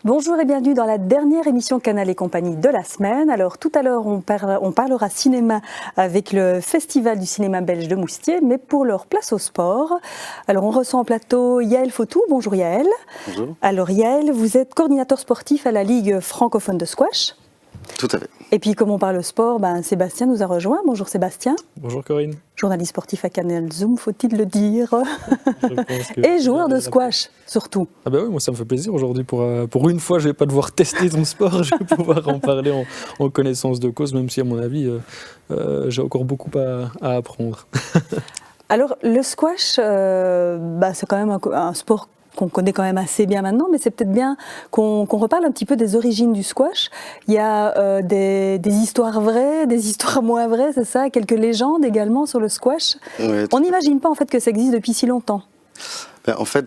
Bonjour et bienvenue dans la dernière émission Canal et compagnie de la semaine. Alors tout à l'heure on parlera cinéma avec le Festival du cinéma belge de Moustier, mais pour leur place au sport. Alors on reçoit en plateau Yaël Fautou. Bonjour Yaël. Bonjour. Alors Yaël, vous êtes coordinateur sportif à la Ligue francophone de squash. Tout à fait. Et puis comme on parle sport, Sébastien nous a rejoint. Bonjour Sébastien. Bonjour Corinne. Journaliste sportif à Canal Zoom, faut-il le dire. Et joueur de squash surtout. Ah bah oui, moi ça me fait plaisir aujourd'hui. Pour une fois, je vais pas devoir tester ton sport, je vais pouvoir en parler en connaissance de cause, même si à mon avis, j'ai encore beaucoup à apprendre. Alors le squash, c'est quand même un sport qu'on connaît quand même assez bien maintenant, mais c'est peut-être bien qu'on reparle un petit peu des origines du squash. Il y a des histoires vraies, des histoires moins vraies, c'est ça, quelques légendes également sur le squash. Ouais, On n'imagine pas en fait que ça existe depuis si longtemps. En fait,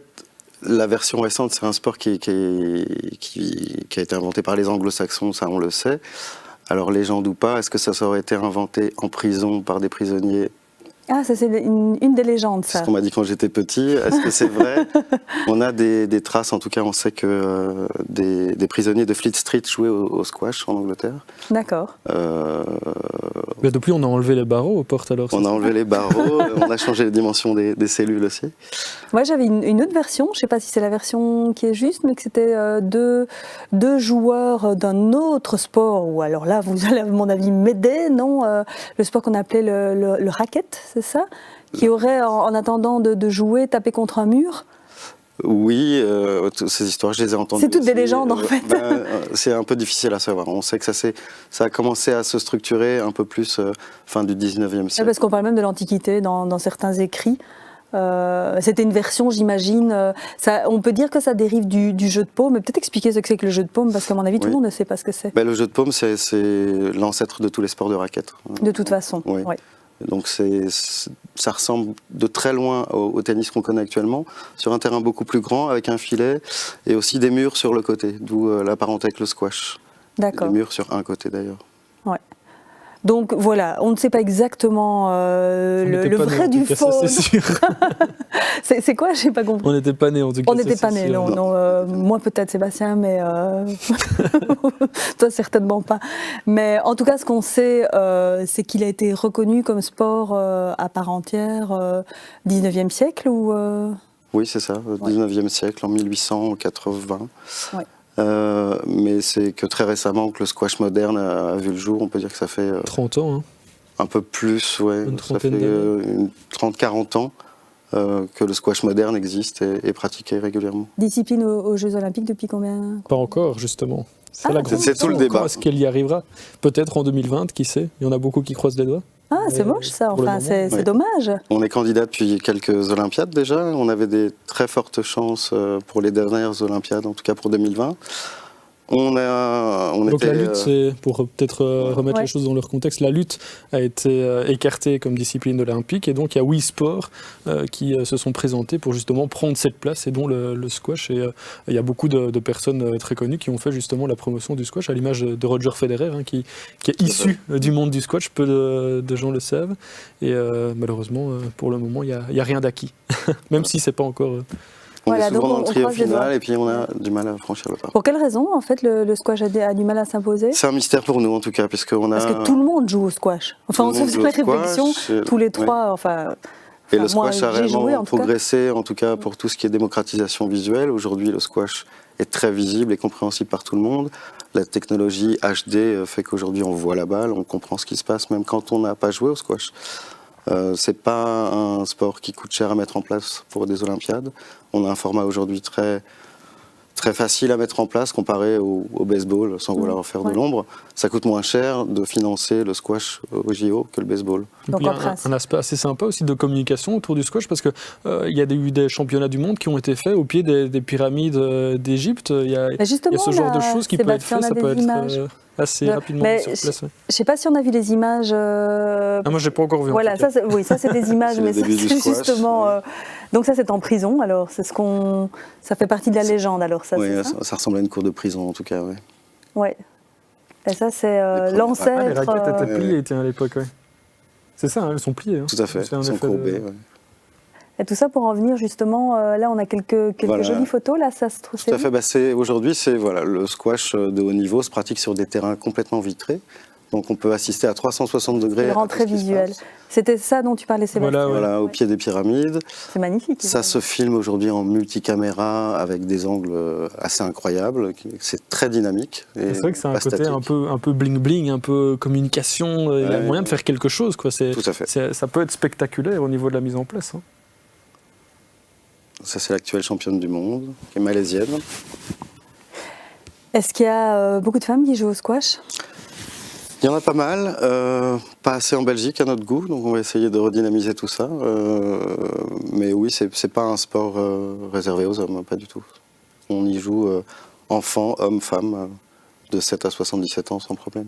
la version récente, c'est un sport qui a été inventé par les anglo-saxons, ça on le sait. Alors légende ou pas, est-ce que ça aurait été inventé en prison par des prisonniers ? Ah, ça c'est une des légendes, ça. C'est ce qu'on m'a dit quand j'étais petit. Est-ce que c'est vrai ? On a des traces, en tout cas on sait que des prisonniers de Fleet Street jouaient au squash en Angleterre. D'accord. Mais depuis, on a enlevé les barreaux aux portes alors. On a enlevé les barreaux, on a changé les dimensions des cellules aussi. Moi j'avais une autre version, je ne sais pas si c'est la version qui est juste, mais que c'était deux joueurs d'un autre sport, ou alors là vous allez à mon avis m'aider, non, le sport qu'on appelait le racket, c'est ça, qui aurait en attendant de jouer tapé contre un mur. Oui, ces histoires, je les ai entendues. C'est toutes des légendes en fait. C'est un peu difficile à savoir. On sait que ça a commencé à se structurer un peu plus fin du 19e siècle. Parce qu'on parle même de l'Antiquité dans certains écrits. C'était une version, j'imagine. On peut dire que ça dérive du jeu de paume, mais peut-être expliquer ce que c'est que le jeu de paume, parce qu'à mon avis, tout le monde ne sait pas ce que c'est. Le jeu de paume, c'est l'ancêtre de tous les sports de raquettes. De toute façon, oui. Ouais. Donc ça ressemble de très loin au tennis qu'on connaît actuellement, sur un terrain beaucoup plus grand, avec un filet, et aussi des murs sur le côté, d'où la parenté avec le squash. D'accord. Des murs sur un côté d'ailleurs. Ouais. Donc voilà, on ne sait pas exactement le vrai du faux. C'est sûr. C'est quoi ? J'ai pas compris. On n'était pas nés en tout cas. On n'était pas nés, non. Moi peut-être Sébastien, mais toi certainement pas. Mais en tout cas, ce qu'on sait, c'est qu'il a été reconnu comme sport à part entière 19e siècle ou Oui, c'est ça, 19e siècle, en 1880. Ouais. Mais c'est que très récemment que le squash moderne a vu le jour. On peut dire que ça fait 30 ans. Hein. Un peu plus, ouais. Ça fait 30-40 ans que le squash moderne existe et est pratiqué régulièrement. Discipline aux Jeux Olympiques depuis combien ? Pas encore, justement. C'est tout le débat. Est-ce qu'elle y arrivera ? Peut-être en 2020, qui sait ? Il y en a beaucoup qui croisent les doigts. Ah, c'est moche ça, enfin c'est dommage. On est candidat depuis quelques Olympiades déjà, on avait des très fortes chances pour les dernières Olympiades, en tout cas pour 2020. Donc la lutte, c'est pour peut-être remettre les choses dans leur contexte, la lutte a été écartée comme discipline olympique et donc il y a Wii Sport qui se sont présentés pour justement prendre cette place et dont le squash. Et il y a beaucoup de personnes très connues qui ont fait justement la promotion du squash, à l'image de Roger Federer qui est issu du monde du squash, peu de gens le savent. Et malheureusement, pour le moment, il n'y a rien d'acquis, même si c'est pas encore... On est souvent dans le trio final et puis on a du mal à franchir le pas. Pour quelle raison, en fait, le squash a du mal à s'imposer ? C'est un mystère pour nous, en tout cas, parce que tout le monde joue au squash. Enfin, on se fait la réflexion, tous les trois, Et le squash a réellement progressé, en tout cas pour tout ce qui est démocratisation visuelle. Aujourd'hui, le squash est très visible et compréhensible par tout le monde. La technologie HD fait qu'aujourd'hui, on voit la balle, on comprend ce qui se passe, même quand on n'a pas joué au squash. C'est pas un sport qui coûte cher à mettre en place pour des Olympiades. On a un format aujourd'hui très, très facile à mettre en place comparé au baseball, sans vouloir faire de l'ombre. Ça coûte moins cher de financer le squash au JO que le baseball. Donc il y a un aspect assez sympa aussi de communication autour du squash parce qu'il y a eu des championnats du monde qui ont été faits au pied des pyramides d'Égypte. Il y a ce genre de choses qui peut être fait, ça peut être... assez rapidement sur place. Je ne sais pas si on a vu les images. Moi, j'ai pas encore vu. Voilà, ça c'est des images, mais ça c'est justement. Donc ça c'est en prison. Alors c'est ça fait partie de la légende. Alors ça. Oui, ça ressemble à une cour de prison en tout cas. Oui. Ouais. Et ça c'est l'ancêtre. Les raquettes étaient pliées, tiens, à l'époque. Ouais. C'est ça, elles sont pliées. Hein. Tout à fait. Elles sont courbées. Et tout ça pour en venir justement, là on a quelques jolies photos, là ça se trouve. Tout à fait, aujourd'hui le squash de haut niveau se pratique sur des terrains complètement vitrés. Donc on peut assister à 360 degrés. Une rentrée visuelle. C'était ça dont tu parlais, Sébastien. Voilà, au pied des pyramides. C'est magnifique. Ça se filme aujourd'hui en multicaméra avec des angles assez incroyables. C'est très dynamique. C'est vrai que c'est un côté un peu bling-bling, un peu communication. Il y a moyen de faire quelque chose, quoi. Tout à fait. Ça peut être spectaculaire au niveau de la mise en place. Hein. Ça, c'est l'actuelle championne du monde, qui est malaisienne. Est-ce qu'il y a beaucoup de femmes qui jouent au squash ? Il y en a pas mal, pas assez en Belgique à notre goût, donc on va essayer de redynamiser tout ça. Mais oui, c'est pas un sport réservé aux hommes, pas du tout. On y joue enfants, hommes, femmes, de 7 à 77 ans sans problème.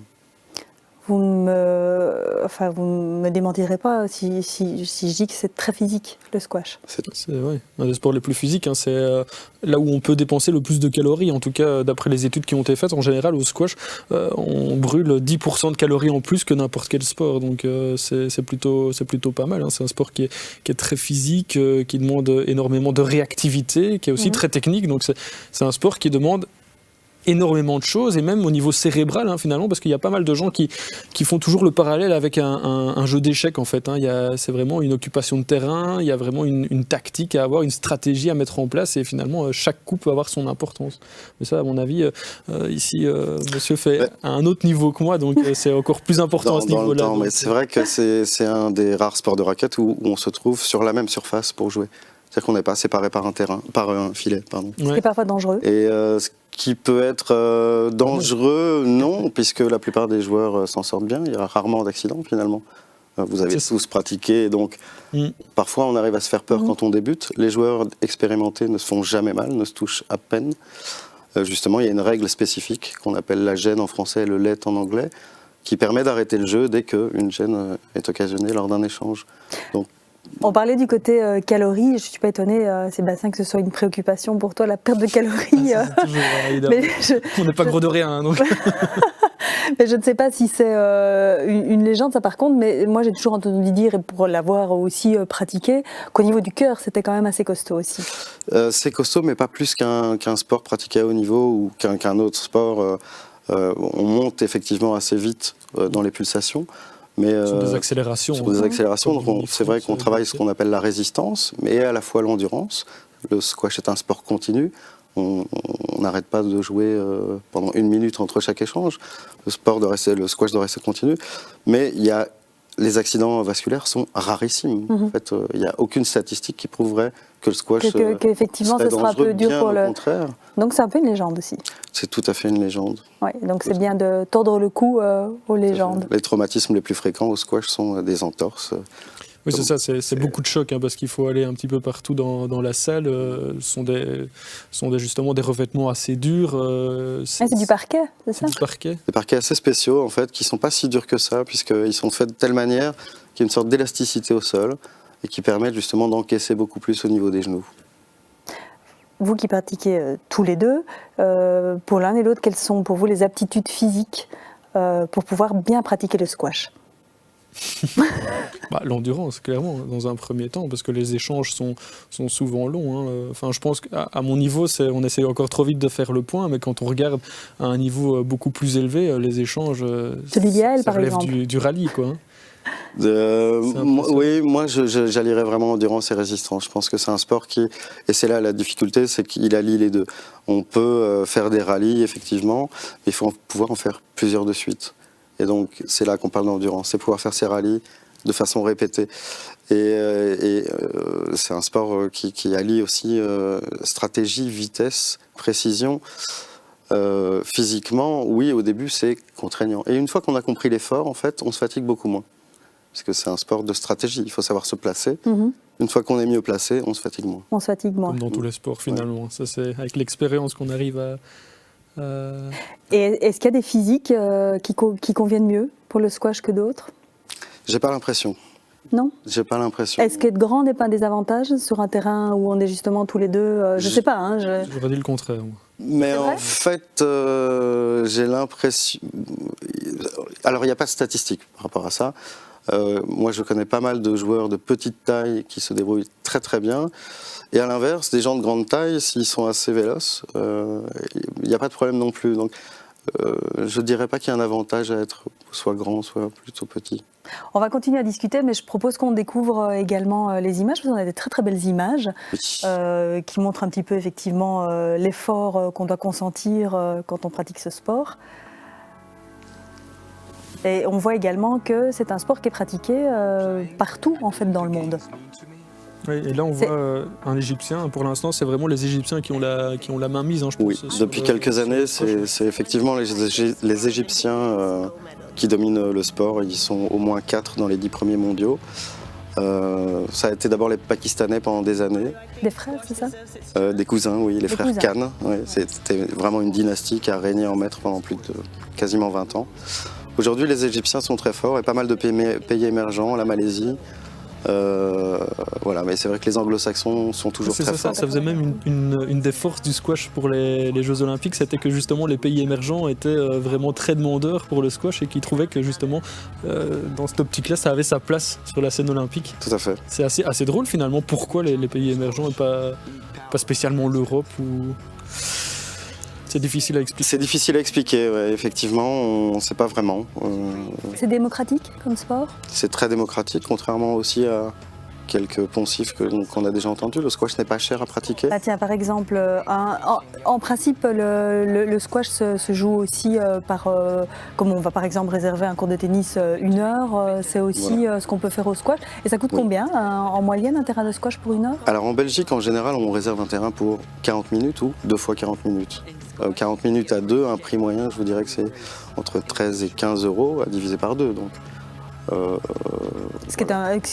Vous me démentirez pas si je dis que c'est très physique, le squash. C'est un des sports les plus physiques. Hein. C'est là où on peut dépenser le plus de calories. En tout cas, d'après les études qui ont été faites, en général, au squash, on brûle 10% de calories en plus que n'importe quel sport. Donc, c'est plutôt pas mal. Hein. C'est un sport qui est très physique, qui demande énormément de réactivité, qui est aussi très technique. Donc, c'est un sport qui demande énormément de choses, et même au niveau cérébral, hein, finalement, parce qu'il y a pas mal de gens qui font toujours le parallèle avec un jeu d'échecs, en fait. Hein. C'est vraiment une occupation de terrain, il y a vraiment une tactique à avoir, une stratégie à mettre en place, et finalement, chaque coup peut avoir son importance. Mais ça, à mon avis, ici, monsieur fait à un autre niveau que moi, donc c'est encore plus important à ce niveau-là. Mais c'est vrai que c'est un des rares sports de raquette où on se trouve sur la même surface pour jouer. C'est-à-dire qu'on n'est pas séparé par un filet. Pardon. Ce qui est parfois dangereux. Et ce qui peut être dangereux, non, puisque la plupart des joueurs s'en sortent bien. Il y a rarement d'accidents, finalement. Vous avez tous pratiqué, donc parfois on arrive à se faire peur quand on débute. Les joueurs expérimentés ne se font jamais mal, ne se touchent à peine. Justement, il y a une règle spécifique qu'on appelle la gêne en français et le let en anglais, qui permet d'arrêter le jeu dès qu'une gêne est occasionnée lors d'un échange. Donc, on parlait du côté calories, je ne suis pas étonnée, Sébastien, que ce soit une préoccupation pour toi, la perte de calories. On n'est pas gros de rien. Hein, donc. Mais je ne sais pas si c'est une légende, ça par contre, mais moi j'ai toujours entendu dire, et pour l'avoir aussi pratiqué, qu'au niveau du cœur, c'était quand même assez costaud aussi. C'est costaud, mais pas plus qu'un sport pratiqué à haut niveau ou qu'un autre sport. On monte effectivement assez vite dans les pulsations. Mais, sur des accélérations. Sur des accélérations, donc c'est vrai qu'on travaille ce qu'on appelle la résistance, mais à la fois l'endurance. Le squash est un sport continu. On n'arrête pas de jouer pendant 1 minute entre chaque échange. Le squash doit rester continu. Mais les accidents vasculaires sont rarissimes. En fait, il n'y a aucune statistique qui prouverait que le squash qu'effectivement, serait ce sera un peu dur pour le contraire. Donc c'est un peu une légende aussi. C'est tout à fait une légende. Ouais, donc c'est bien de tordre le cou aux légendes. Les traumatismes les plus fréquents au squash sont des entorses. Oui, c'est ça, c'est beaucoup de chocs, hein, parce qu'il faut aller un petit peu partout dans la salle. Ce sont justement des revêtements assez durs. C'est du parquet, c'est ça ? Du parquet. Des parquets assez spéciaux, en fait, qui ne sont pas si durs que ça, puisqu'ils sont faits de telle manière qu'il y a une sorte d'élasticité au sol, et qui permettent justement d'encaisser beaucoup plus au niveau des genoux. Vous qui pratiquez tous les deux, pour l'un et l'autre, quelles sont pour vous les aptitudes physiques pour pouvoir bien pratiquer le squash ? L'endurance, clairement, dans un premier temps, parce que les échanges sont souvent longs. Hein. Enfin, je pense qu'à mon niveau, on essaie encore trop vite de faire le point, mais quand on regarde à un niveau beaucoup plus élevé, les échanges, ça relève du rallye, quoi. Hein. Oui, moi j'allierais vraiment endurance et résistance. Je pense que c'est un sport et c'est là la difficulté, c'est qu'il allie les deux. On peut faire des rallyes, effectivement, mais il faut pouvoir en faire plusieurs de suite. Et donc c'est là qu'on parle d'endurance, c'est pouvoir faire ces rallyes de façon répétée. Et c'est un sport qui allie aussi stratégie, vitesse, précision. Physiquement, oui, au début c'est contraignant. Et une fois qu'on a compris l'effort, en fait, on se fatigue beaucoup moins. Parce que c'est un sport de stratégie, il faut savoir se placer. Une fois qu'on est mieux placé, on se fatigue moins. On se fatigue moins. Comme dans tous les sports, finalement. Ouais. Ça, c'est avec l'expérience qu'on arrive à... Et est-ce qu'il y a des physiques qui conviennent mieux pour le squash que d'autres ? J'ai pas l'impression. Non ? J'ai pas l'impression. Est-ce qu'être grand n'est pas un désavantage sur un terrain où on est justement tous les deux Je sais pas. Hein, J'aurais dit le contraire. Moi. Mais en fait, j'ai l'impression... Alors, il n'y a pas de statistiques par rapport à ça. Moi, je connais pas mal de joueurs de petite taille qui se débrouillent très très bien. Et à l'inverse, des gens de grande taille, s'ils sont assez véloces, il n'y a pas de problème non plus. Donc, je ne dirais pas qu'il y a un avantage à être soit grand, soit plutôt petit. On va continuer à discuter, mais je propose qu'on découvre également les images. Vous en avez des très très belles images qui montrent un petit peu effectivement l'effort qu'on doit consentir quand on pratique ce sport. Et on voit également que c'est un sport qui est pratiqué partout en fait dans le monde. Oui, et là on voit un Égyptien. Pour l'instant, c'est vraiment les Égyptiens qui ont la main mise, hein, je pense. Oui, depuis quelques années, c'est effectivement les Égyptiens qui dominent le sport. Ils sont au moins 4 dans les 10 premiers mondiaux. Ça a été d'abord les Pakistanais pendant des années. Des frères, c'est ça? Des cousins, oui, les frères Khan. Oui, c'était vraiment une dynastie qui a régné en maître pendant plus de quasiment 20 ans. Aujourd'hui, les Égyptiens sont très forts et pas mal de pays émergents, la Malaisie. Voilà, mais c'est vrai que les anglo-saxons sont toujours très forts. Ça faisait même une des forces du squash pour les Jeux Olympiques, c'était que justement les pays émergents étaient vraiment très demandeurs pour le squash et qui trouvaient que justement dans cette optique-là, ça avait sa place sur la scène olympique. Tout à fait. C'est assez drôle finalement, pourquoi les pays émergents et pas spécialement l'Europe ou... C'est difficile à expliquer. C'est difficile à expliquer, ouais. Effectivement, on ne sait pas vraiment. C'est démocratique comme sport? C'est très démocratique, contrairement aussi à quelques poncifs qu'on a déjà entendus. Le squash n'est pas cher à pratiquer. Bah tiens, par exemple, en principe, le squash se joue aussi comme on va par exemple réserver un cours de tennis 1 heure, c'est aussi ce qu'on peut faire au squash. Et ça coûte combien en moyenne un terrain de squash pour 1 heure? Alors en Belgique, en général, on réserve un terrain pour 40 minutes ou 2 fois 40 minutes. 40 minutes à 2, un prix moyen, je vous dirais que c'est entre 13 et 15 euros à diviser par 2. Donc, ce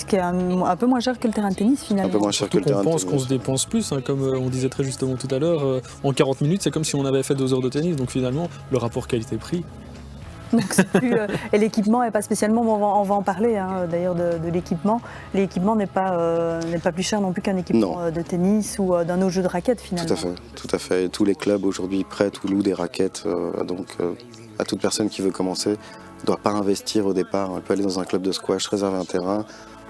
qui est un peu moins cher que le terrain de tennis finalement. Un peu moins cher que le terrain de tennis. On pense qu'on se dépense plus, hein, comme on disait très justement tout à l'heure. En 40 minutes, c'est comme si on avait fait 2 heures de tennis. Donc finalement, le rapport qualité-prix. Donc et l'équipement n'est pas spécialement, on va en parler hein, d'ailleurs de l'équipement. L'équipement n'est pas plus cher non plus qu'un équipement de tennis ou d'un autre jeu de raquettes finalement. Tout à fait. Et tous les clubs aujourd'hui prêtent ou louent des raquettes. Donc à toute personne qui veut commencer, ne doit pas investir au départ. Elle peut aller dans un club de squash, réserver un terrain,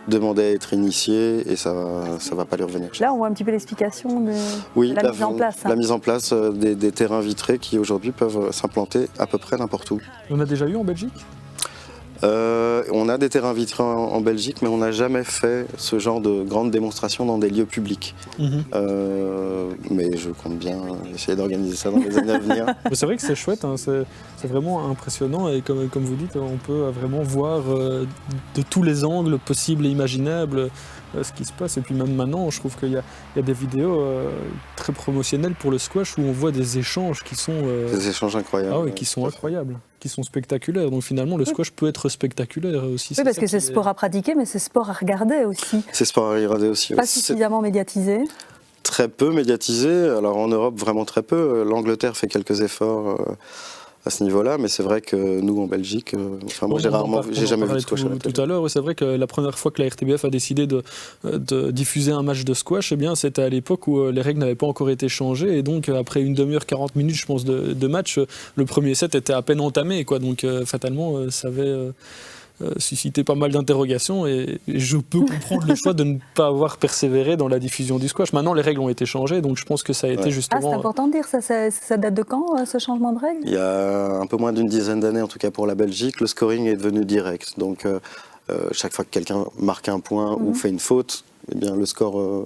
demander à être initié et ça va pas lui revenir. Là, on voit un petit peu l'explication de la mise en place. La mise en place des terrains vitrés qui aujourd'hui peuvent s'implanter à peu près n'importe où. On a déjà eu en Belgique ? On a des terrains vitrés en Belgique, mais on n'a jamais fait ce genre de grande démonstration dans des lieux publics. Mais je compte bien essayer d'organiser ça dans les années à venir. C'est vrai que c'est chouette, hein, c'est vraiment impressionnant et comme vous dites, on peut vraiment voir de tous les angles possibles et imaginables ce qui se passe. Et puis même maintenant, je trouve qu'il y a des vidéos très promotionnelles pour le squash où on voit des échanges qui sont... Des échanges incroyables. Ah oui, qui sont incroyables, qui sont spectaculaires. Donc finalement, le squash peut être spectaculaire aussi. Oui, parce que c'est sport à pratiquer, mais c'est sport à regarder aussi. C'est sport à regarder aussi. Pas suffisamment médiatisé. Très peu médiatisé. Alors en Europe, vraiment très peu. L'Angleterre fait quelques efforts à ce niveau-là, mais c'est vrai que nous en Belgique, moi j'ai jamais vu de squash à la télé. Tout à l'heure, c'est vrai que la première fois que la RTBF a décidé de diffuser un match de squash, eh bien c'était à l'époque où les règles n'avaient pas encore été changées et donc après 1 demi-heure, 40 minutes, je pense, de match, le premier set était à peine entamé, quoi. Donc fatalement, ça avait suscité pas mal d'interrogations et je peux comprendre le choix de ne pas avoir persévéré dans la diffusion du squash. Maintenant, les règles ont été changées, donc je pense que ça a été justement... Ah, c'est important de dire, ça date de quand, ce changement de règles ? Il y a un peu moins d'une dizaine d'années, en tout cas pour la Belgique, le scoring est devenu direct. Donc, chaque fois que quelqu'un marque un point ou fait une faute, eh bien, le score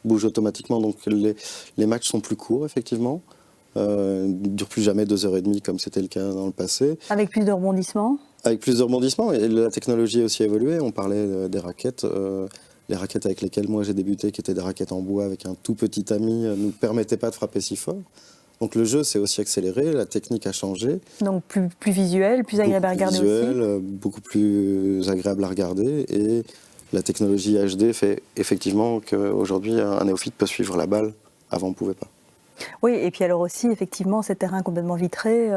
bouge automatiquement. Donc, les matchs sont plus courts, effectivement. Ne durent plus jamais 2h30 comme c'était le cas dans le passé. Avec plus de rebondissements ? Avec plus de rebondissements, et la technologie a aussi évolué. On parlait des raquettes. Les raquettes avec lesquelles moi j'ai débuté, qui étaient des raquettes en bois avec un tout petit tamis, ne nous permettaient pas de frapper si fort. Donc le jeu s'est aussi accéléré, la technique a changé. Donc plus visuel, plus agréable à regarder aussi. Beaucoup plus agréable à regarder. Et la technologie HD fait effectivement qu'aujourd'hui un néophyte peut suivre la balle. Avant on ne pouvait pas. Oui, et puis alors aussi, effectivement, ces terrains complètement vitrés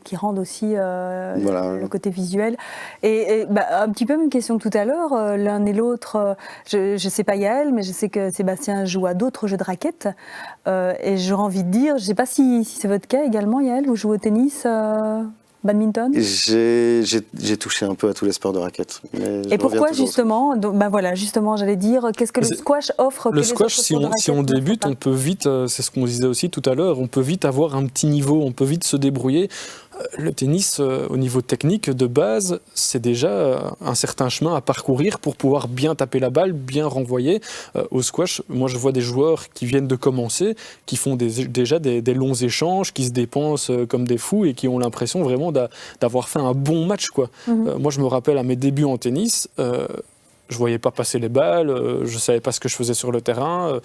qui rendent aussi le côté visuel. Et un petit peu même question que tout à l'heure, l'un et l'autre, je ne sais pas Yael, mais je sais que Sébastien joue à d'autres jeux de raquettes. Et j'aurais envie de dire, je ne sais pas si c'est votre cas également Yael, vous jouez au tennis badminton? J'ai touché un peu à tous les sports de raquette. Et pourquoi justement? Donc, justement, j'allais dire, qu'est-ce que le squash offre? Le squash, si on débute, on peut vite, c'est ce qu'on disait aussi tout à l'heure, on peut vite avoir un petit niveau, on peut vite se débrouiller. Le tennis, au niveau technique de base, c'est déjà un certain chemin à parcourir pour pouvoir bien taper la balle, bien renvoyer. Au squash, moi je vois des joueurs qui viennent de commencer, qui font déjà des longs échanges, qui se dépensent comme des fous et qui ont l'impression vraiment d'avoir fait un bon match, quoi. Moi je me rappelle à mes débuts en tennis, je voyais pas passer les balles, je savais pas ce que je faisais sur le terrain,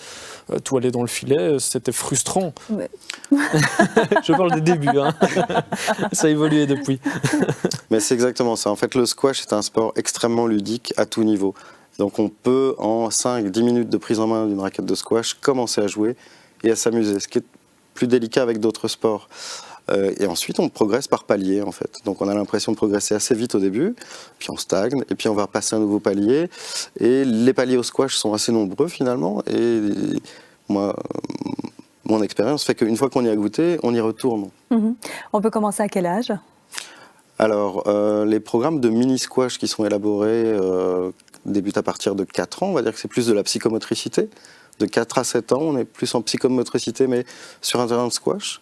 tout allait dans le filet, c'était frustrant. Mais... je parle des débuts, hein. Ça a évolué depuis. Mais c'est exactement ça. En fait, le squash est un sport extrêmement ludique à tout niveau. Donc on peut, en 5-10 minutes de prise en main d'une raquette de squash, commencer à jouer et à s'amuser, ce qui est plus délicat avec d'autres sports. Et ensuite, on progresse par palier, en fait. Donc, on a l'impression de progresser assez vite au début, puis on stagne, et puis on va passer un nouveau palier. Et les paliers au squash sont assez nombreux, finalement. Et moi, mon expérience fait qu'une fois qu'on y a goûté, on y retourne. On peut commencer à quel âge? Alors, les programmes de mini-squash qui sont élaborés débutent à partir de 4 ans. On va dire que c'est plus de la psychomotricité. De 4 à 7 ans, on est plus en psychomotricité, mais sur un terrain de squash.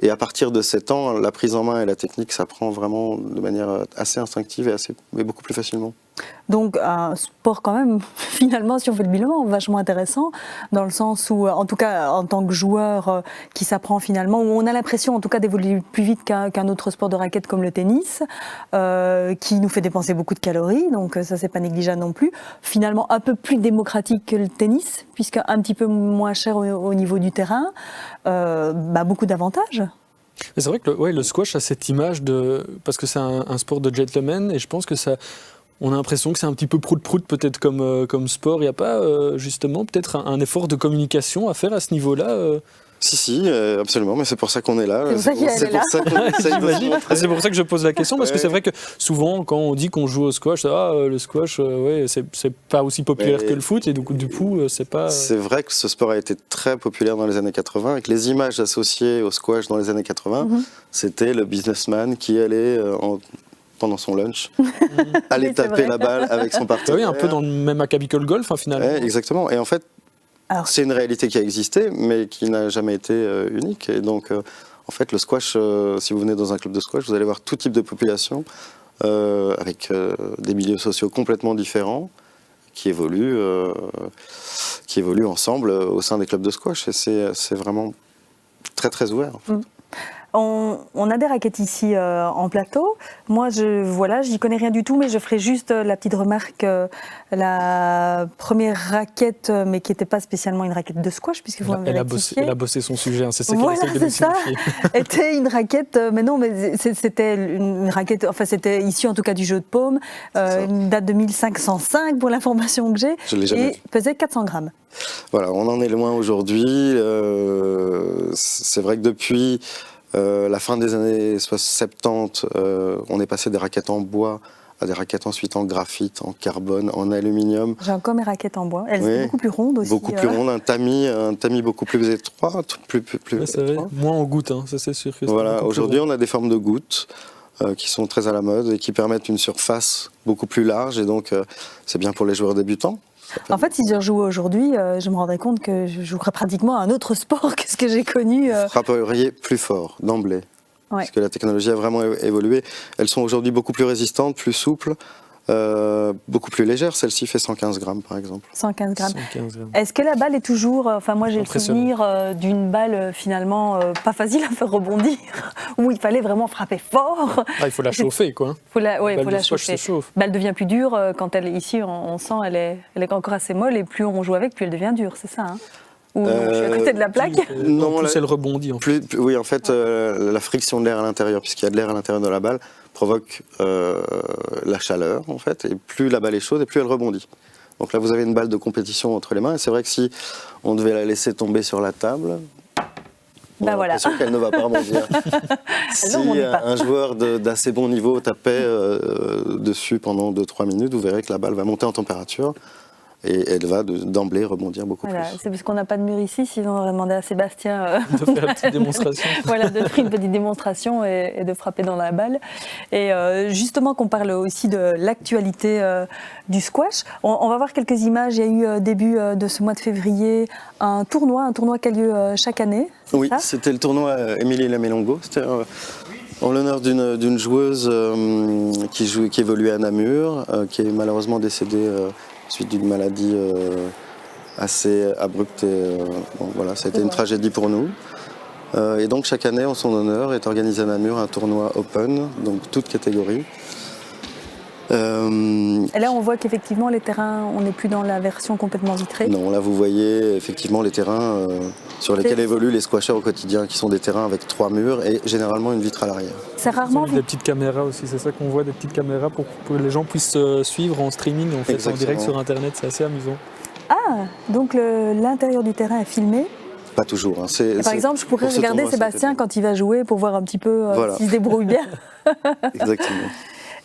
Et à partir de 7 ans, la prise en main et la technique s'apprend vraiment de manière assez instinctive et beaucoup plus facilement. Donc un sport quand même, finalement, si on fait le bilan, vachement intéressant, dans le sens où, en tout cas, en tant que joueur qui s'apprend finalement, où on a l'impression en tout cas d'évoluer plus vite qu'un autre sport de raquette comme le tennis, qui nous fait dépenser beaucoup de calories, donc ça c'est pas négligeable non plus. Finalement un peu plus démocratique que le tennis, puisqu'un petit peu moins cher au niveau du terrain, beaucoup d'avantages. Mais c'est vrai que le squash a cette image parce que c'est un sport de gentleman, et je pense que ça... On a l'impression que c'est un petit peu prout-prout peut-être comme sport. Il n'y a pas justement peut-être un effort de communication à faire à ce niveau-là Si, absolument, mais c'est pour ça qu'on est là. C'est pour ça c'est pour ça que je pose la question, parce que c'est vrai que souvent, quand on dit qu'on joue au squash, le squash, c'est pas aussi populaire que le foot, et du coup, c'est pas... C'est vrai que ce sport a été très populaire dans les années 80, et que les images associées au squash dans les années 80, c'était le businessman qui allait... pendant son lunch, aller taper la balle avec son partenaire. Oui, un peu dans le même acabit que le golf, finalement. Exactement. Et en fait, c'est une réalité qui a existé, mais qui n'a jamais été unique. Et donc, en fait, le squash, si vous venez dans un club de squash, vous allez voir tout type de population, avec des milieux sociaux complètement différents, qui évoluent ensemble au sein des clubs de squash. Et c'est vraiment très, très ouvert, en fait. On a des raquettes ici en plateau. Moi, j'y connais rien du tout, mais je ferai juste la petite remarque. La première raquette, mais qui n'était pas spécialement une raquette de squash, puisque vous m'avez rectifié. Elle a bossé son sujet, c'est ça voilà, qu'elle essaie de nous signifier. Était une raquette, mais c'était une raquette, enfin c'était ici en tout cas du jeu de paume, une date de 1505 pour l'information que j'ai, et pesait 400 grammes. Voilà, on en est loin aujourd'hui. C'est vrai que depuis... la fin des années 70, on est passé des raquettes en bois à des raquettes ensuite en graphite, en carbone, en aluminium. J'ai encore mes raquettes en bois. Elles sont beaucoup plus rondes aussi. Beaucoup plus rondes, un tamis beaucoup plus étroit, plus étroit. Moins en goutte, ça c'est sûr. Voilà, aujourd'hui on a des formes de gouttes qui sont très à la mode et qui permettent une surface beaucoup plus large, et donc c'est bien pour les joueurs débutants. En fait, si je jouais aujourd'hui, je me rendrais compte que je jouerais pratiquement à un autre sport que ce que j'ai connu. Vous frapperiez plus fort, d'emblée. Ouais. Parce que la technologie a vraiment évolué. Elles sont aujourd'hui beaucoup plus résistantes, plus souples, beaucoup plus légères. Celle-ci fait 115 grammes, par exemple. 115 grammes. Est-ce que la balle est toujours... Enfin, moi, j'ai le souvenir d'une balle, finalement, pas facile à faire rebondir, où il fallait vraiment frapper fort. Il faut la chauffer, quoi. Il faut la chauffer. Elle devient plus dure quand ici, on sent, elle est encore assez molle, et plus on joue avec, plus elle devient dure, c'est ça, hein? Ou je suis à côté de la plaque? Non, plus elle rebondit. Oui, en fait, la friction de l'air à l'intérieur, puisqu'il y a de l'air à l'intérieur de la balle, provoque la chaleur, en fait, et plus la balle est chaude, et plus elle rebondit. Donc là, vous avez une balle de compétition entre les mains, et c'est vrai que si on devait la laisser tomber sur la table, on a l'impression qu'elle ne va pas rebondir. Si un joueur d'assez bon niveau tapait dessus pendant 2-3 minutes, vous verrez que la balle va monter en température, et elle va d'emblée rebondir beaucoup plus. C'est parce qu'on n'a pas de mur ici, sinon on aurait demandé à Sébastien de faire une petite démonstration. Voilà, de faire une petite démonstration et de frapper dans la balle. Et justement qu'on parle aussi de l'actualité du squash, on va voir quelques images. Il y a eu début de ce mois de février un tournoi qui a lieu chaque année. Oui, c'était le tournoi Émilie Lamélongo. C'était en l'honneur d'une joueuse qui évoluait à Namur, qui est malheureusement décédée suite d'une maladie assez abrupte. Voilà, ça a été une tragédie pour nous. Et donc chaque année, en son honneur, est organisé à Namur un tournoi open, donc toutes catégories. Et là, on voit qu'effectivement, les terrains, on n'est plus dans la version complètement vitrée. Non, là, vous voyez effectivement les terrains sur lesquels évoluent les squashers au quotidien, qui sont des terrains avec 3 murs et généralement une vitre à l'arrière. C'est rarement des petites caméras aussi, c'est ça qu'on voit, des petites caméras pour que les gens puissent suivre en streaming, en fait, en direct sur Internet. C'est assez amusant. Ah, donc l'intérieur du terrain est filmé. Pas toujours. Par exemple, je pourrais regarder Sébastien quand il va jouer pour voir un petit peu s'il se débrouille bien. Exactement.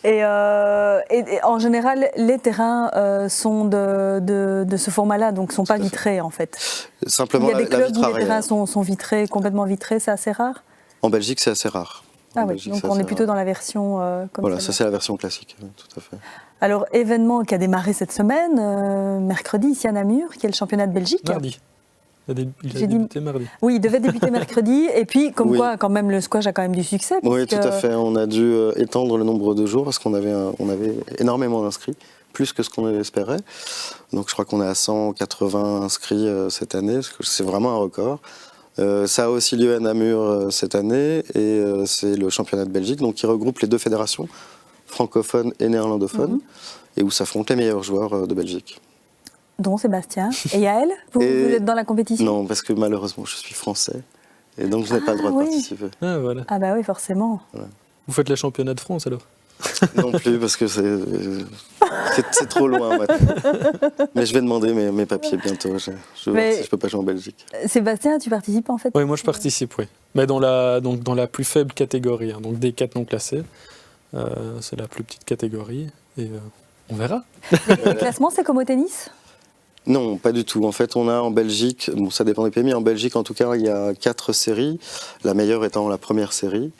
Et en général, les terrains sont de ce format-là, donc ne sont pas vitrés en fait. Simplement, il y a des clubs où les terrains sont vitrés, complètement vitrés, c'est assez rare. En Belgique, c'est assez rare. Ah oui, donc on est plutôt dans la version comme voilà, ça c'est la version classique, tout à fait. Alors, événement qui a démarré cette semaine, mercredi, ici à Namur, qui est le championnat de Belgique. Mardi. Il a débuté mardi. Oui, il devait débuter mercredi, et puis comme quoi, quand même, le squash a quand même du succès. Oui, tout à fait. On a dû étendre le nombre de jours parce qu'on avait énormément d'inscrits, plus que ce qu'on espérait. Donc je crois qu'on est à 180 inscrits cette année, parce que c'est vraiment un record. Ça a aussi lieu à Namur cette année, et c'est le championnat de Belgique, donc qui regroupe les deux fédérations, francophones et néerlandophones, et où s'affrontent les meilleurs joueurs de Belgique. Dont Sébastien. Et Yael, vous êtes dans la compétition? Non, parce que malheureusement, je suis français. Et donc, je n'ai pas le droit de participer. Ah, voilà. Ah bah oui, forcément. Voilà. Vous faites les championnats de France, alors? Non plus, parce que c'est trop loin maintenant. Mais je vais demander mes papiers bientôt. Je vais voir si je peux pas jouer en Belgique. Sébastien, tu participes en fait? Oui, moi je participe, oui. Mais dans la plus faible catégorie, hein, donc des 4 non classés. C'est la plus petite catégorie. Et on verra. Le classement, c'est comme au tennis? Non, pas du tout. En fait, on a en Belgique, bon, ça dépend des pays, mais en Belgique, en tout cas, il y a 4 séries, la meilleure étant la première série.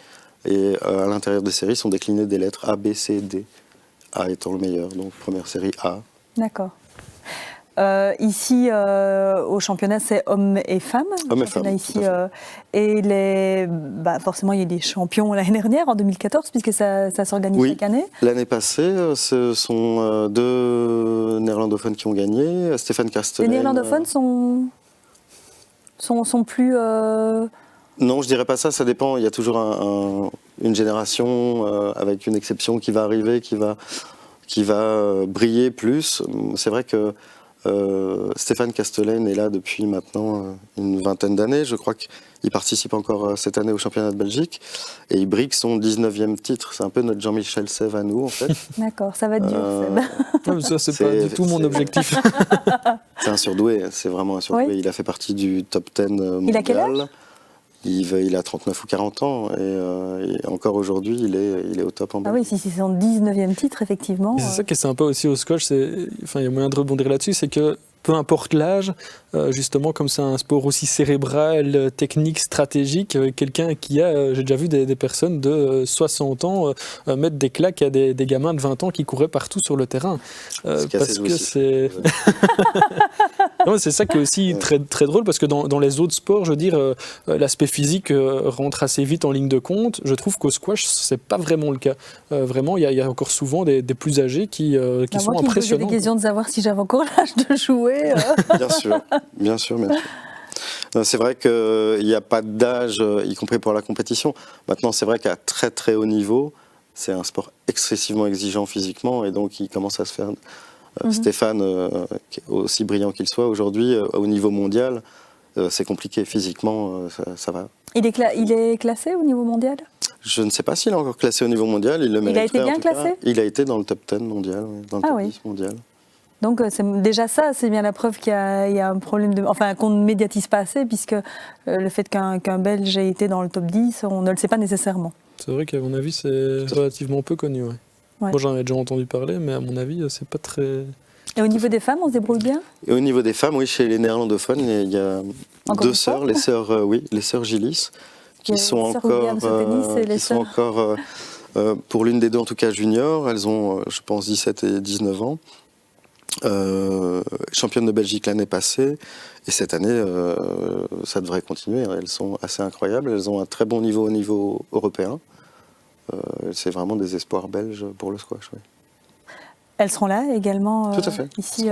Et à l'intérieur des séries sont déclinées des lettres A, B, C, D. A étant le meilleur, donc première série A. D'accord. Ici, au championnat, c'est hommes et femmes. Hommes et femmes. Ici, et forcément, il y a des champions l'année dernière, en 2014, puisque ça s'organise chaque année. L'année passée, ce sont 2 néerlandophones qui ont gagné. Stéphane Kastelein. Les néerlandophones sont plus... Non, je dirais pas ça, ça dépend. Il y a toujours une génération avec une exception qui va arriver, qui va briller plus. C'est vrai que Stéphane Kastelein est là depuis maintenant une vingtaine d'années. Je crois qu'il participe encore cette année au championnat de Belgique et il brigue son 19e titre. C'est un peu notre Jean-Michel Sèvres à nous, en fait. D'accord, ça va être dur, Sèvres. Ça, c'est pas du tout mon objectif. C'est un surdoué, c'est vraiment un surdoué. Oui. Il a fait partie du top 10 mondial. Il a quel âge ? Il a 39 ou 40 ans et encore aujourd'hui, il est au top en Belgique. Ah oui, si c'est son 19e titre, effectivement. Et c'est ça qui est sympa aussi au squash, il y a moyen de rebondir là-dessus, c'est que peu importe l'âge, justement, comme c'est un sport aussi cérébral, technique, stratégique, quelqu'un qui a, j'ai déjà vu des personnes de 60 ans mettre des claques à des gamins de 20 ans qui couraient partout sur le terrain. Parce que c'est... Non, c'est ça qui est aussi très, très drôle, parce que dans les autres sports, je veux dire, l'aspect physique rentre assez vite en ligne de compte. Je trouve qu'au squash, c'est pas vraiment le cas. Vraiment, il y a encore souvent des plus âgés qui sont impressionnants. J'ai des questions de savoir si j'avais encore l'âge de jouer. Bien sûr. C'est vrai qu'il n'y a pas d'âge, y compris pour la compétition. Maintenant, c'est vrai qu'à très très haut niveau, c'est un sport excessivement exigeant physiquement, et donc il commence à se faire... Stéphane, aussi brillant qu'il soit aujourd'hui, au niveau mondial, c'est compliqué physiquement, ça va. Il est classé au niveau mondial ? Je ne sais pas s'il est encore classé au niveau mondial. Il a été bien classé ? Il a été dans le top 10 mondial, dans le top 10 mondial. Donc déjà ça, c'est bien la preuve qu'il y a un problème qu'on ne médiatise pas assez, puisque le fait qu'un Belge ait été dans le top 10, on ne le sait pas nécessairement. C'est vrai qu'à mon avis, c'est relativement peu connu. Ouais. Moi, j'en avais déjà entendu parler, mais à mon avis, c'est pas très... Et au niveau des femmes, on se débrouille bien? Et au niveau des femmes, oui, chez les néerlandophones, il y a encore 2 sœurs, les sœurs Gillis, qui sont encore, pour l'une des deux en tout cas junior, elles ont je pense 17 et 19 ans, championnes de Belgique l'année passée, et cette année ça devrait continuer, elles sont assez incroyables, elles ont un très bon niveau au niveau européen, c'est vraiment des espoirs belges pour le squash. Oui. Elles seront là également tout à fait. Ici.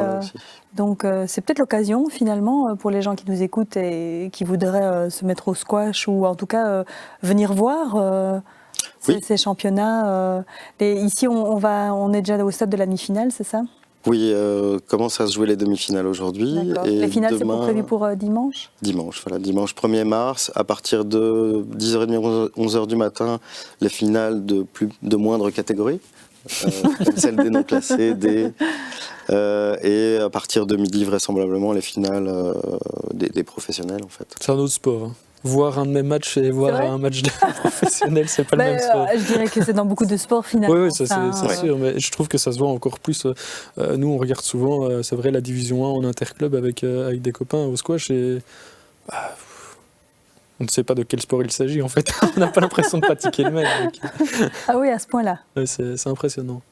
Donc c'est peut-être l'occasion finalement pour les gens qui nous écoutent et qui voudraient se mettre au squash ou en tout cas venir voir ces championnats. Ici on est déjà au stade de la demi-finale, c'est ça? Oui, commencent à se jouer les demi-finales aujourd'hui. Et les finales, c'est prévu pour dimanche? Dimanche, voilà, dimanche 1er mars, à partir de 10h30, 11h du matin, les finales de moindre catégorie. Celle des non classés, et à partir de midi vraisemblablement les finales des professionnels en fait. C'est un autre sport. Hein. Voir un de mes matchs et voir un match de professionnel, c'est pas le même sport. Je dirais que c'est dans beaucoup de sports finalement. Oui, c'est sûr, mais je trouve que ça se voit encore plus. Nous, on regarde souvent, c'est vrai, la division 1 en interclub avec des copains au squash et on ne sait pas de quel sport il s'agit en fait. On n'a pas l'impression de pratiquer le même. Ah oui, à ce point-là. Ouais, c'est impressionnant.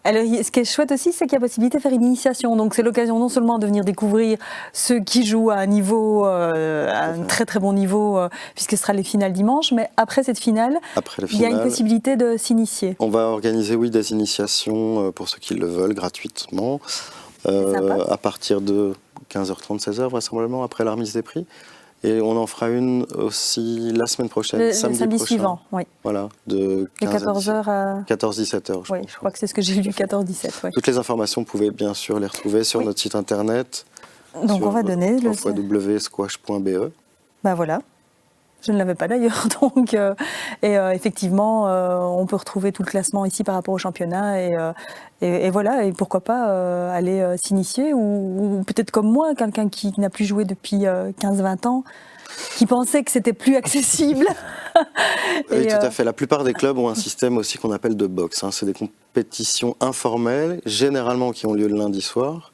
Alors, ce qui est chouette aussi, c'est qu'il y a possibilité de faire une initiation. Donc, c'est l'occasion non seulement de venir découvrir ceux qui jouent à un niveau, à un très très bon niveau, puisque ce sera les finales dimanche. Mais après cette finale, il y a une possibilité de s'initier. On va organiser, des initiations pour ceux qui le veulent gratuitement, à partir de 15h30, 16h vraisemblablement, après la remise des prix. Et on en fera une aussi la semaine prochaine, samedi suivant, oui. Voilà, de 14h à 14-17h. Je crois que c'est ce que j'ai lu, 14-17. Oui. Toutes les informations, vous pouvez bien sûr les retrouver sur notre site internet. Donc on va donner le www.squash.be. Ben voilà. Je ne l'avais pas d'ailleurs, donc effectivement, on peut retrouver tout le classement ici par rapport au championnat et voilà, et pourquoi pas aller s'initier ou peut-être comme moi, quelqu'un qui n'a plus joué depuis 15-20 ans, qui pensait que c'était plus accessible. Oui, tout à fait. La plupart des clubs ont un système aussi qu'on appelle de box. Hein. C'est des compétitions informelles, généralement qui ont lieu le lundi soir.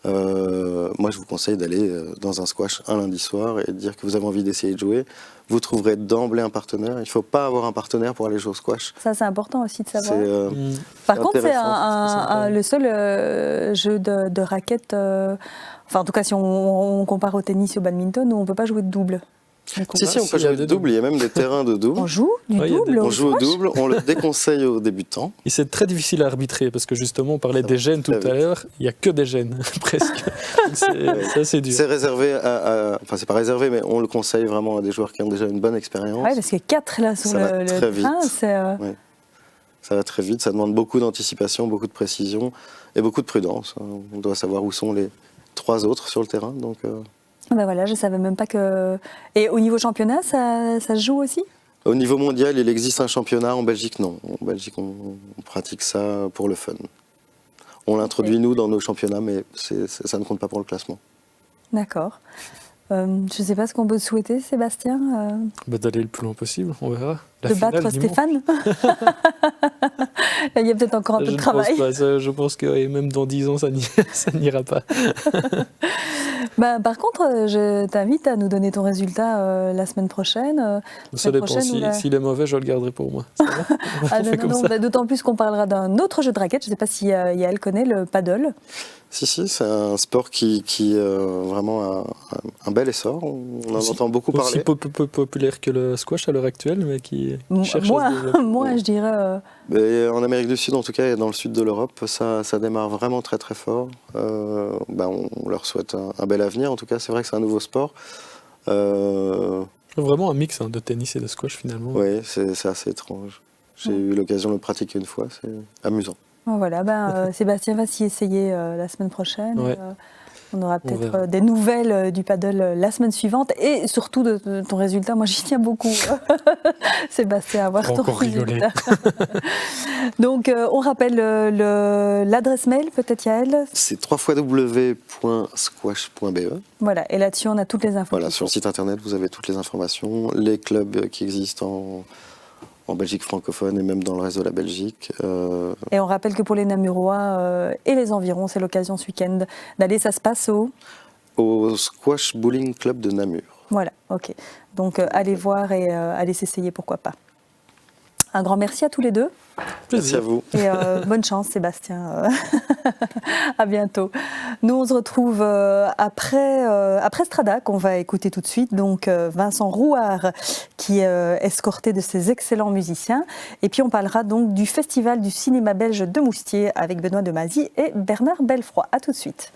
Moi, je vous conseille d'aller dans un squash un lundi soir et de dire que vous avez envie d'essayer de jouer. Vous trouverez d'emblée un partenaire. Il ne faut pas avoir un partenaire pour aller jouer au squash. Ça, c'est important aussi de savoir. Par contre, c'est le seul jeu de raquette. Enfin, en tout cas, si on compare au tennis et au badminton, où on ne peut pas jouer de double. Si, on peut jouer de double. Il y a même des terrains de double. On joue du double. On joue au double. On le déconseille aux débutants. Et c'est très difficile à arbitrer parce que justement, on parlait des gènes tout à l'heure. Il n'y a que des gènes, presque. C'est assez dur. C'est réservé enfin, c'est pas réservé, mais on le conseille vraiment à des joueurs qui ont déjà une bonne expérience. Oui, parce que 4 là sur le terrain, c'est. Ça va très vite. Ça demande beaucoup d'anticipation, beaucoup de précision et beaucoup de prudence. On doit savoir où sont les 3 autres sur le terrain. Donc. Ben voilà, je ne savais même pas que... Et au niveau championnat, ça se joue aussi? Au niveau mondial, il existe un championnat. En Belgique, non. En Belgique, on pratique ça pour le fun. On l'introduit, nous, dans nos championnats, mais ça ne compte pas pour le classement. D'accord. Je ne sais pas ce qu'on peut souhaiter, Sébastien. D'aller le plus loin possible, on verra. De battre Stéphane. Il y a peut-être encore un peu de travail. Je pense que même dans 10 ans, ça n'ira pas. Par contre, je t'invite à nous donner ton résultat la semaine prochaine. Ça dépend. S'il est mauvais, je le garderai pour moi. D'autant plus qu'on parlera d'un autre jeu de raquette. Je ne sais pas si Yael connaît le paddle. Si, c'est un sport qui vraiment a un bel essor. On en entend beaucoup parler. Aussi populaire que le squash à l'heure actuelle, mais qui cherche à se développer. Moi, je dirais... En Amérique du Sud, en tout cas, et dans le sud de l'Europe, ça démarre vraiment très très fort. On leur souhaite un bel avenir. En tout cas, c'est vrai que c'est un nouveau sport. Vraiment un mix de tennis et de squash, finalement. Oui, c'est assez étrange. J'ai eu l'occasion de le pratiquer une fois. C'est amusant. Voilà, Sébastien va s'y essayer la semaine prochaine. Ouais. On aura peut-être des nouvelles du paddle la semaine suivante et surtout de ton résultat. Moi, j'y tiens beaucoup, Sébastien, à voir ton résultat. Donc, on rappelle l'adresse mail, peut-être, Yael. C'est www.squash.be. Voilà, et là-dessus, on a toutes les informations. Voilà, sur le site internet, vous avez toutes les informations, les clubs qui existent en en Belgique francophone et même dans le reste de la Belgique. Et on rappelle que pour les Namurois et les environs, c'est l'occasion ce week-end d'aller, ça se passe au Squash Bowling Club de Namur. Voilà, ok. Donc allez voir et allez s'essayer, pourquoi pas. Un grand merci à tous les deux. Merci à vous. Et bonne chance, Sébastien. À bientôt. Nous, on se retrouve après Strada, qu'on va écouter tout de suite. Donc, Vincent Rouard, qui est escorté de ses excellents musiciens. Et puis, on parlera donc du Festival du cinéma belge de Moustier avec Benoît Demazy et Bernard Belfroy. À tout de suite.